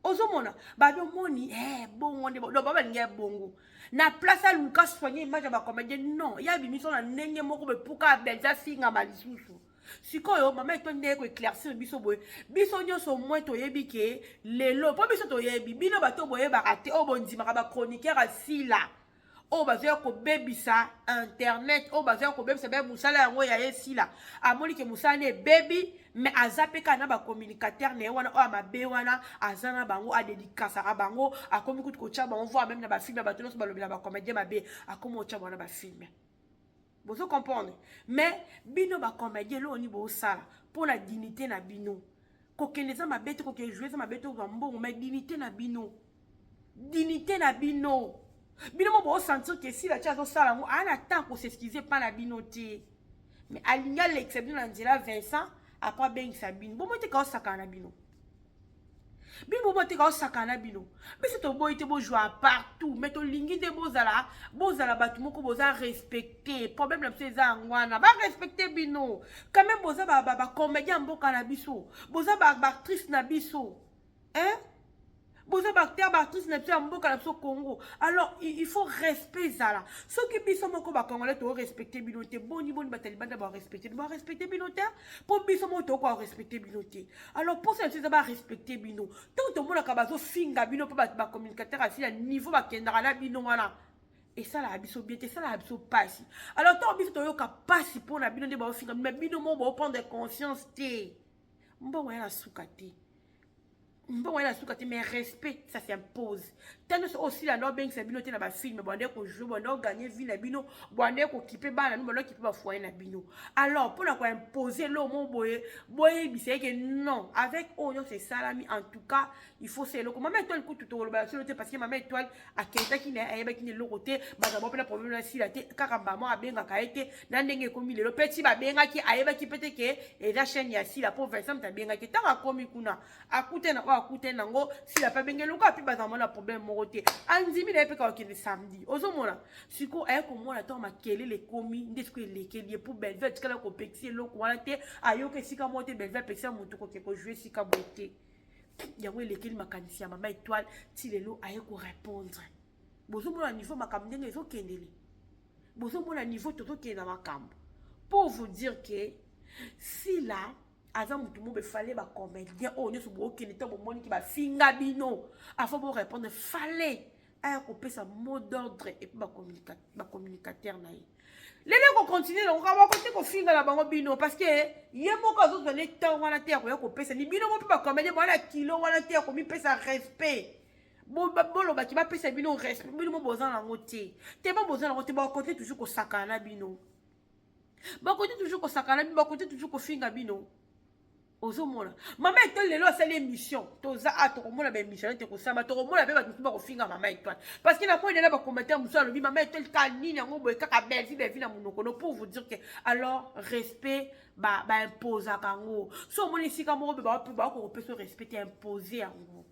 ozomona ba do moni bon on donc ba ngia bongo na place à Lucas soigner image ba comédie non ya bimiso na ndenge moko be puka belle finga malisusu sikoyo mama eto ndeko ko éclaircir biso boye biso nyonso moins to yebi ke lelo po biso to yebi bino bato boye ba raté o bondima ba chroniqueur asila o bazo ko bebisa internet o bazo ko bebisa be musala yango ya esila amoni ke musala ne baby mais azapeka na ba communicateur ne wana o amabe wana azana bango a dédicace ka bango akomi kutu ko cha bango voir même na ba film ba tono so balobela ba comédien mabe akomi o cha wana ba film. Vous comprenez? Mais bino ba comédien lo ni bo sala pour la dignité na bino. Kokeneza ma bête ko ke jouer ça ma bête ko mbongo mais dignité na bino. Dignité na bino. Bino mo bo sentir que si la tia zo sala mo ana temps pour s'excuser pas na bino té. Mais alinga l'exception na ndila Vincent après ben Sabine. Bon mo te ka saka na bino. Bino mo te ka saka na bino. Mais c'est to boy te bo jouer partout, mais to lingi de bozala batu moko boza respecter. Problème la pesa ngwana, ba respecter bino. Quand même boza ba comédien mboka na biso. Boza ba actrice na biso. Hein? Boza ba acteur ba actrice na biso mboka na biso Congo. Alors il faut respect zala. Ce qui biso moko ba congolais to respecter bino te boni batalibanda ba respecter bino te. Pour biso mo to ko respecter bino te. Alors pour ça c'est ba respecter bino. Tout le monde ka bazo finga bino pa ba communicateur asi à niveau ba kendra na bino wana. Et ça la biso bien, ça la biso passe. Alors toi biso to yo ka passe pour na bino de ba finga mais bino mo ba prendre conscience te. Mbo wa la sukate. Bon, elle a soukaté, mais respect, ça s'impose. Tant aussi la noble c'est bino na ba film, bon ko jouer, bon gagner vie na bino, bon ko kipper ba na nous, bon kipper ba foyer na bino. Alors pour la quoi imposer le mon boye c'est que non, avec oyo c'est salami en tout cas, il faut c'est le maman étoile coup tout le bas parce que maman étoile a quelqu'un qui n'est le côté, ba d'abord pour problème na si la té karamba mo abenga ka été na ndenge komi le petit ba benga ki ayeba ki pete ke et la chaîne ya si la pauvre Vincent ta benga ki tanga komi kuna akute na akute nango si la pas benga loka puis ba na problème mo yango te andimi na ye mpe kaka okende samedi ozomona siko aye komona ntango makelele ekomi nde siko elekeli ye mpo belve atikala kopekisa eloko wana te ayoka esika moko te belve apekisa motu koke kojue esika boye te yango elekeli makanisi ya mama étoile ti lelo aye korépondre bozomona niveau makambo ndenge ezokendele bozomona niveau tozokende na makambo pour vous dire que si là aza mutu mo befale bacomédien oyo nyonso bookende ntango bomoni ki bafinga bino afin borépondre fale aya kopesa mot d'ordre epuis bacommunicateur na ye lelo kocontinue nango kaka bakote kofinga na bango bino parce que ye moko azozwa ne ntango wana te ya koya kopesa ni bino mo mpe bacomédien bowana kilo wana te ya komipesa respect bolobaki bapesa bino respect bino mo boza nango te te ba boza nango te bakote toujours kosakana na bino bakote toujours kosakana bino bakote toujours kofinga bino ozomona mama étoile lelo asali émission toza tokomona baémission te kosamba tokomona mpe bato mosusu bakofinga mama étoile parce que napo enena bacommentaire mosusu alobi mama étoile ka nini yango boye kaka belvi na monoko no pour vous dire que alors respect baimposaka yango so omoni esika moko mpe bakokopesa respect te impose yango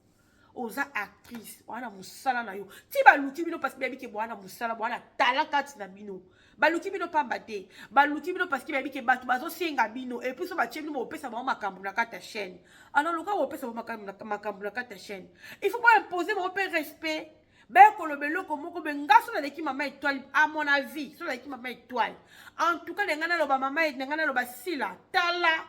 oza actrice wana mosala na yo ti baluki bino parce que bayebi ke bwana mosala bwana tala kati na bino baluki bino pamba te baluki bino parce que bayebi ke bato bazosenga bino et puis so batie bino bopesa bango makambo na kati ya chaîne alors loka bopesa bango makambo na kati ya chaîne il faut pas imposer bango mpe respect bayekoloba eloko moko be nga so naleki mama étoile à mon avis so naleki mama étoile en tout cas ndenga naloba mama ndenga naloba sila tala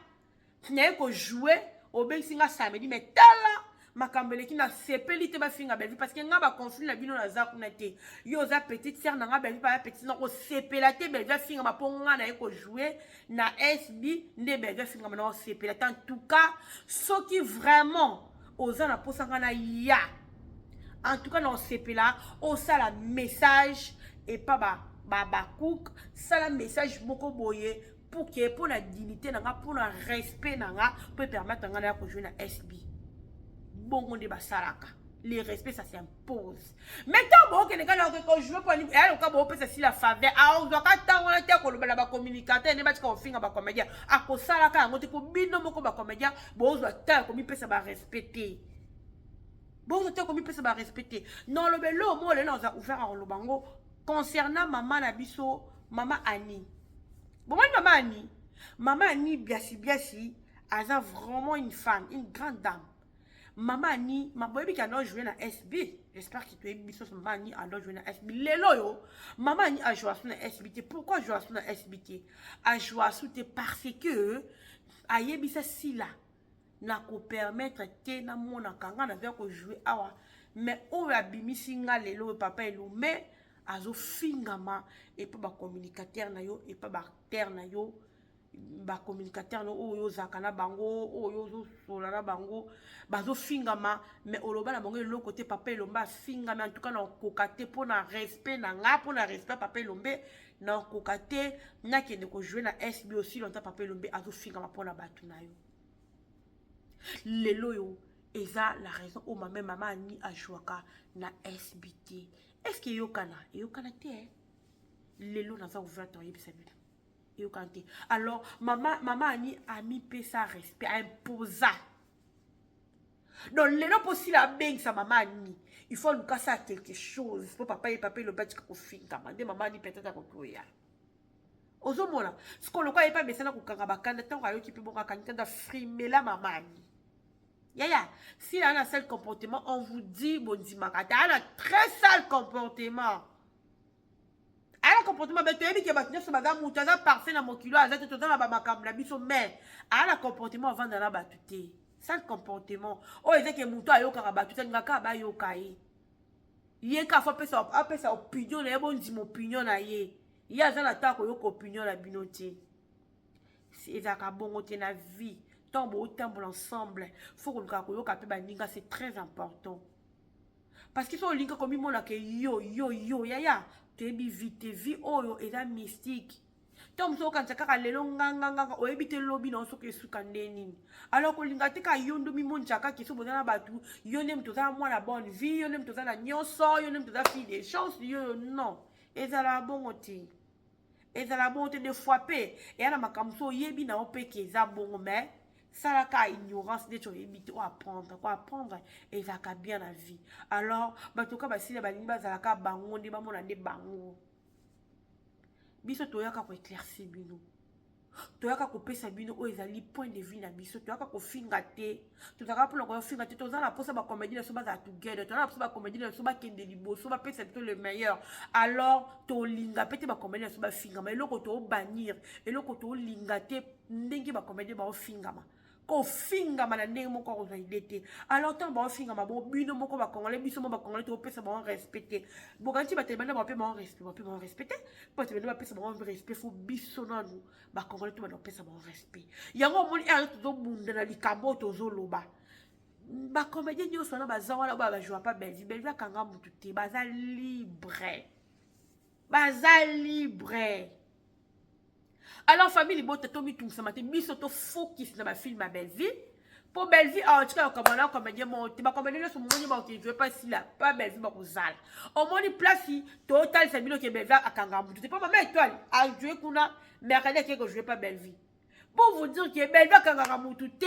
naye kojoue obengisi nga samedi mais tala makambo eleki na sepeli te bafinga belvi parce que nga baconflit na bino naza kuna te yo oza petite sœur na nga belvi baya petite na kosepela te belvi afingama mpo nga na ye kojoue na sb nde belvi afingama na kosepela te en tout cas soki vraiment oza na mposa nga na ya en tout cas na osepela osala message epa bacook sala message moko boye pour que mpo na dignité na nga mpo na respect na nga mpo epermettre nga na ya kojoue na sb bongo nde basalaka le respect ça s'impose mais tant bon kene kana ko jouer pour ni alors ka bo pesa si la faveur a ozwaka ntango wana te koloba na bacommunicateur ne batika kofinga bacomédien akosalaka yango te ko bino moko bacomédien bozwa ta komipesa barespecte bozwa ta komipesa barespecte non lobelo mo le na ouvert en lobango concernant maman na biso mama Annie bon mama Annie biasi aza vraiment une femme une grande dame. Maman Annie, ma boy qui a joué na SB. J'espère que tu es biso maman Annie a joué na SB. Lelo yo, maman Annie a joué na SBT. Pourquoi joué na SBT? A joué parce que ayebisa sila na ko permettre te na mona kanga na via ko jouer awa. Mais o ya bimisi nga lelo papa elo mais azo fingama et pas ba communicateur na yo et pas ba terre na yo. Bacommunicateur no oyo zakana bango oyo sola na bango bazo fingama mais oloba na bango eloko te papa elomba fingama en tout cas na kokate pour na respect na nga pour na respect papa elombe na kokate na kende ko jouer na SB aussi longtemps papa elombe azo fingama pour na batu na yo lelo yo eza la raison o maman Annie a jouaka na SBT est-ce que yokana te lelo na za ouvert to yebisa bino. Alors, maman Annie a mis sa respect, a imposé. Donc, les gens possible à bien sa maman Annie. Il faut lui casser quelque chose. Pour papa et papa le bâti qu'on fait. Maman Annie peut-être à conclure. Ozomona. Ce qu'on le croit pas, mais c'est là qu'on a bakanda. Tant qu'on a qui peut bon quand frimer la maman Annie. Yaya, si elle a un sale comportement, on vous dit, bon, dit Makata, elle a un très sale comportement. Alors comportement mais tu es dit que maintenant ce madame mutaza parfait na mokilo azate tout dans la makambo na biso mais ala comportement avant dans la batute ça le comportement oh ezeke muto ayoka ka batute ngaka ba yoka ye ka fa pesa opinion na bon di opinion na ye za na ta ko yoka opinion na binote si ezaka bongo te na vie tombe autant ensemble faut que ka ko yoka pe baninga c'est très important parce que so linga comme mona ke yo yaya tebi vite vie oyo eza mystique tom so kan tsaka lelo nganga oyebi te lobi na so ke suka ndeni alors ko linga te ka yondo mi monchaka ki so bozana batu yo nem to za mwana bonne vie yo nem to za na nyonso yo nem to za fille des chances yo non ezala bongo te des fois pe et ana makamso yebi na opeke za bongo mais ça la ka ignorance de tu éviter ou apprendre et ça ka bien la vie alors ba to ka ba si ba limba za la ka bango ndi ba mona de bango biso to yaka ko éclaircir bino toyaka kopesa bino oyo ezali point de vue na biso toyaka kofinga te tozalaka mpona kofinga te toza na mposa bacomédie na biso bazala together toza na mposa bacomédie na biso bakende liboso bapesa biso le meilleur alors tolinga mpe te bacomédie na biso bafingama eloko toobannir eloko toolinga te ndenge bacomédie baofingama kofingama na ndenge moko akozwa ide te alors ntango baofingama bo bino moko bakongole biso mo bakongole toopesa bango respecte bokanti batele banda bape bango respecte po batele banda bapesa bango respect fo biso nanu bakongole to banda bapesa bango respect yango omoni ere tozobunda na likambo tozoloba bacomédien nyonso wana baza wana oyo bajoua pa belvi akanga mutu te baza libre alors famille bote to mitungisa te biso to focus na ba film à Belleville pour Belleville en tout cas comme on a comédien monté ba comédien sur mon ba qui jouer pas si là pas Belleville ba kozala au moins place total c'est bino qui Belleville à Kangambu c'est pas ma étoile à jouer kuna mercredi que jouer pas Belleville pour vous dire que Belleville à Kangambu tout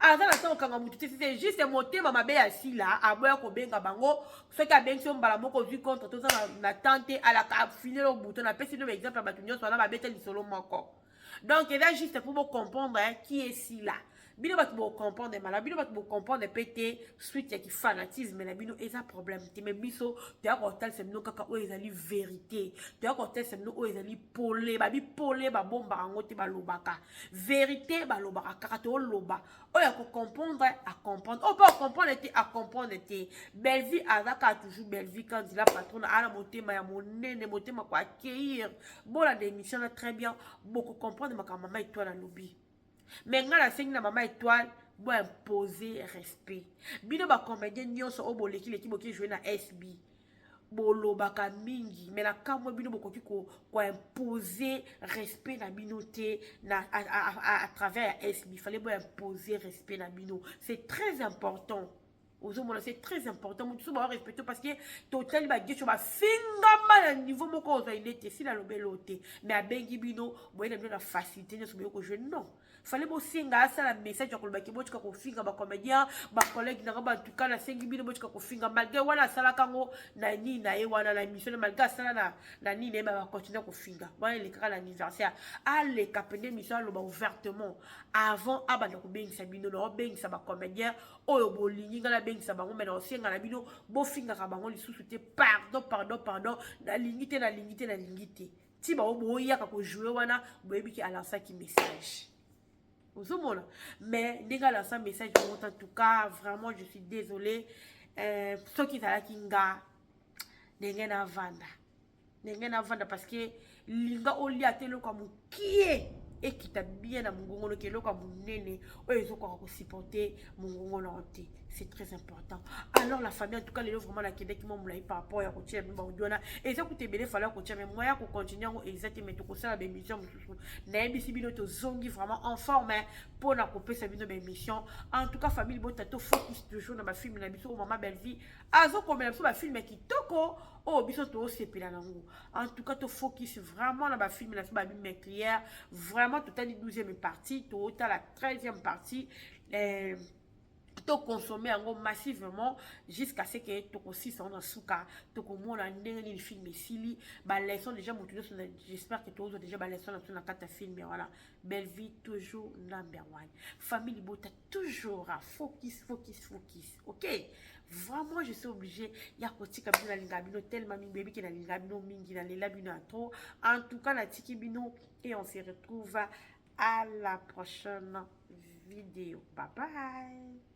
aza na sango kanga mutu te c'est juste motema mabe ya sila aboya kobenga bango soki abengi mbala moko ozwi contre toza na tante alaka finir au bouton na pesi no exemple ya bato nyonso wana babeta lisolo moko donc eza juste pour comprendre qui est sila bino bato bocomprendre malamu bino bato bocomprendre mpe te suite ya kifanatisme na bino eza problème te me biso toya kotalisa bino kaka oyo ezali vérité toya kotalisa bino oyo ezali pole babipole babombaka yango te balobaka vérité balobaka kaka tooloba oyo akocomprendre acomprendre oyo mpe acomprendre te acomprendre te Belleville azaka toujours Belleville quand il a patron ala motema ya monene motema ko accueillir bona démission na très bien beaucoup comprendre makambo mama étoile alobi mais nga la sengi na mama étoile bo imposer respect bino ba comédien nyonso o boleki l'équipe qui jouer na SB bolobaka mingi mais na kamwe bino bokoki ko imposer respect na bino te na à travers SB il fallait bo imposer respect na bino c'est très important c'est très important mutu ba respecter parce que total ba gesho ba fingama na niveau moko ozo il était si la lobelo te mais abengi bino boyena bino na facilité ne sobe ko jouer non fallait bosinga ça la message ya kolobaki botika kofinga ba comédien ba collègue na ba tuka na sengi bino botika kofinga malgré wana sala kango na ni na ye wana na mission malgré sala na ni ne ba continuer kofinga wana le kaka l'anniversaire ale kapende mission loba ouvertement avant abana ko bengisa bino no bengisa ba comédien oyo bolingi ngala bengisa bango mais na osinga na bino bofinga ka bango lisusu te pardon na lingite ti ba oboya ka ko jouer wana boyebi ki alansa ki message mais dès qu'elle a un message en tout cas vraiment je suis désolée ceux qui sont là qui nga n'engena vanda parce que linga oli atelo comme qui est et qui t'a bien à mon gongo que loka munene ils ont quoi supporter mon gongo c'est très important alors la famille en tout cas les vraiment la Québec qui m'ont par rapport à continuer et ça coûte bien fallait continuer mais moi pour continuer exactement tout ça la émission na BC bino to zongi vraiment en forme pour na couper sa bino émission en tout cas famille bota to focus toujours dans ma film na biso maman Belleville azo comme la ba film qui toko oh biso to sepela nango en tout cas to focus vraiment dans ma film na ba bim clair vraiment total 12e partie total la 13e partie to consommer en gros massivement jusqu'à ce que to aussi son en souka to comme la ndenge ni film sili ba leçon déjà motuno j'espère que tous déjà ba leçon na kata film voilà Belleville toujours number 1 famille bota toujours à focus OK vraiment je suis obligée ya kotika bino na lingabino tellement mi baby ki na lingabino mingi na lela bino trop en tout cas na tiki bino et on se retrouve à la prochaine vidéo bye bye.